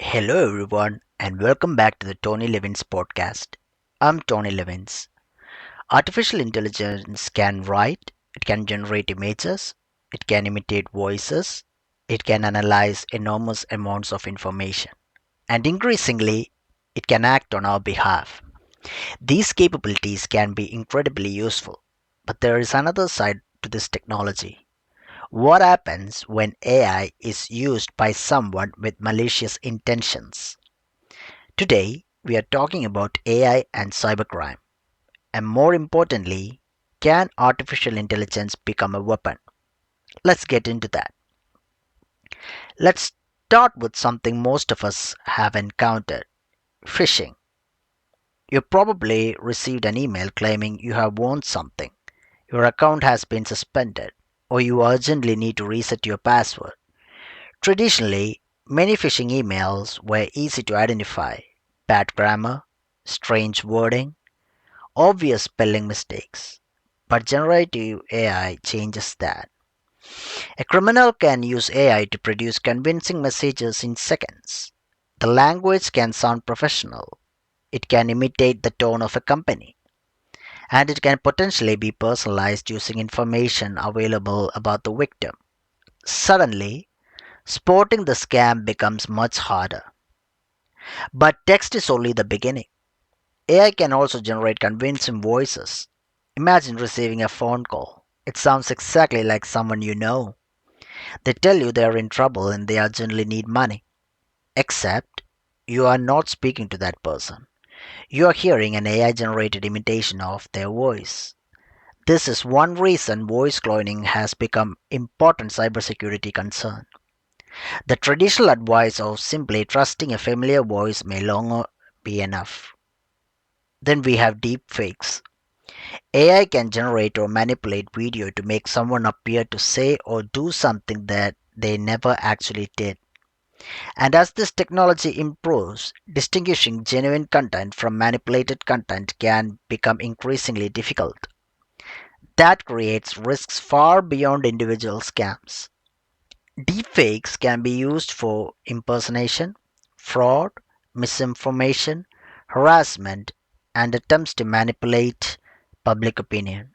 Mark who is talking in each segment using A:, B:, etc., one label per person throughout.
A: Hello, everyone, and welcome back to the Tony Livins podcast. I'm Tony Livins. Artificial intelligence can write, it can generate images, it can imitate voices, it can analyze enormous amounts of information, and increasingly, it can act on our behalf. These capabilities can be incredibly useful, but there is another side to this technology. What happens when AI is used by someone with malicious intentions? Today, we are talking about AI and cybercrime, and more importantly, can artificial intelligence become a weapon? Let's get into that. Let's start with something most of us have encountered: phishing. You probably received an email claiming you have won something, your account has been suspended, or you urgently need to reset your password. Traditionally, many phishing emails were easy to identify: bad grammar, strange wording, obvious spelling mistakes. But generative AI changes that. A criminal can use AI to produce convincing messages in seconds. The language can sound professional, it can imitate the tone of a company, and it can potentially be personalized using information available about the victim. Suddenly, spotting the scam becomes much harder. But text is only the beginning. AI can also generate convincing voices. Imagine receiving a phone call. It sounds exactly like someone you know. They tell you they are in trouble and they urgently need money. Except you are not speaking to that person. You are hearing an AI generated imitation of their voice. This is one reason voice cloning has become important cybersecurity concern. The traditional advice of simply trusting a familiar voice may longer be enough. Then we have deepfakes. AI can generate or manipulate video to make someone appear to say or do something that they never actually did. And as this technology improves, distinguishing genuine content from manipulated content can become increasingly difficult. That creates risks far beyond individual scams. Deepfakes can be used for impersonation, fraud, misinformation, harassment, and attempts to manipulate public opinion.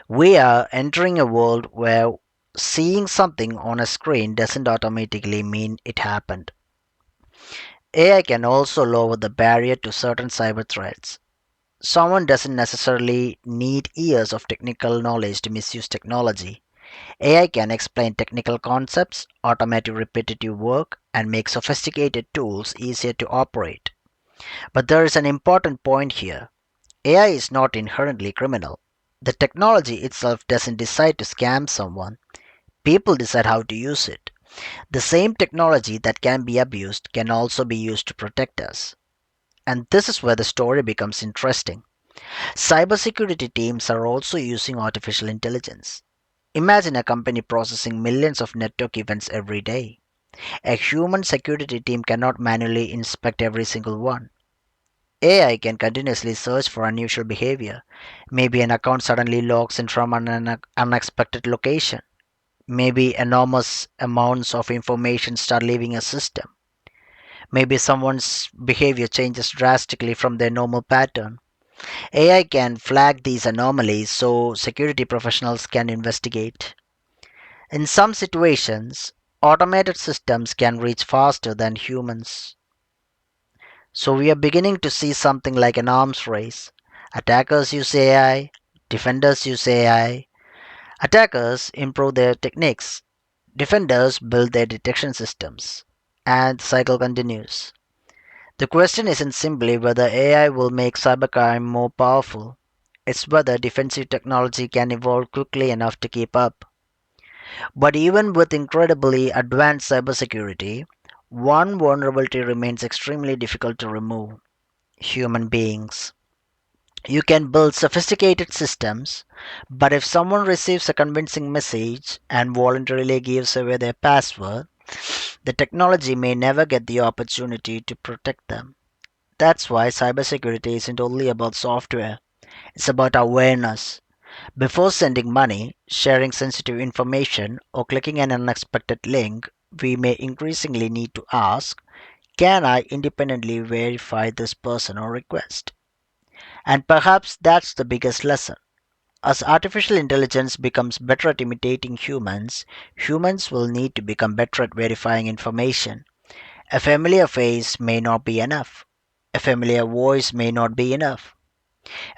A: We are entering a world where seeing something on a screen doesn't automatically mean it happened. AI can also lower the barrier to certain cyber threats. Someone doesn't necessarily need years of technical knowledge to misuse technology. AI can explain technical concepts, automate repetitive work, and make sophisticated tools easier to operate. But there is an important point here. AI is not inherently criminal. The technology itself doesn't decide to scam someone. People decide how to use it. The same technology that can be abused can also be used to protect us. And this is where the story becomes interesting. Cybersecurity teams are also using artificial intelligence. Imagine a company processing millions of network events every day. A human security team cannot manually inspect every single one. AI can continuously search for unusual behavior. Maybe an account suddenly logs in from an unexpected location. Maybe enormous amounts of information start leaving a system. Maybe someone's behavior changes drastically from their normal pattern. AI can flag these anomalies so security professionals can investigate. In some situations, automated systems can reach faster than humans. So we are beginning to see something like an arms race. Attackers use AI, defenders use AI. Attackers improve their techniques, defenders build their detection systems, and the cycle continues. The question isn't simply whether AI will make cybercrime more powerful, it's whether defensive technology can evolve quickly enough to keep up. But even with incredibly advanced cybersecurity, one vulnerability remains extremely difficult to remove: human beings. You can build sophisticated systems, but if someone receives a convincing message and voluntarily gives away their password, the technology may never get the opportunity to protect them. That's why cybersecurity isn't only about software, it's about awareness. Before sending money, sharing sensitive information, or clicking an unexpected link, we may increasingly need to ask, can I independently verify this person or request? And perhaps that's the biggest lesson. As artificial intelligence becomes better at imitating humans, humans will need to become better at verifying information. A familiar face may not be enough. A familiar voice may not be enough.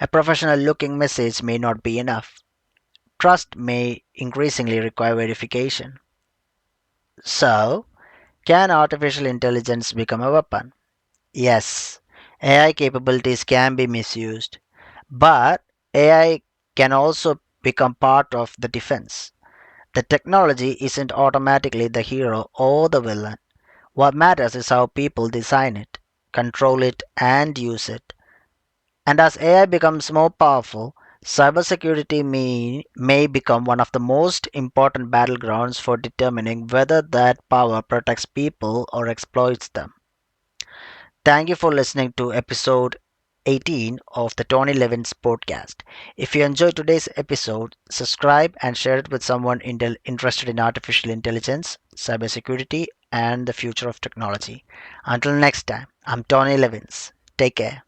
A: A professional looking message may not be enough. Trust may increasingly require verification. So, can artificial intelligence become a weapon? Yes, AI capabilities can be misused, but AI can also become part of the defense. The technology isn't automatically the hero or the villain. What matters is how people design it, control it, and use it. And as AI becomes more powerful, cybersecurity may become one of the most important battlegrounds for determining whether that power protects people or exploits them. Thank you for listening to episode 18 of the Tony Levins podcast. If you enjoyed today's episode, subscribe and share it with someone interested in artificial intelligence, cybersecurity, and the future of technology. Until next time, I'm Tony Levins. Take care.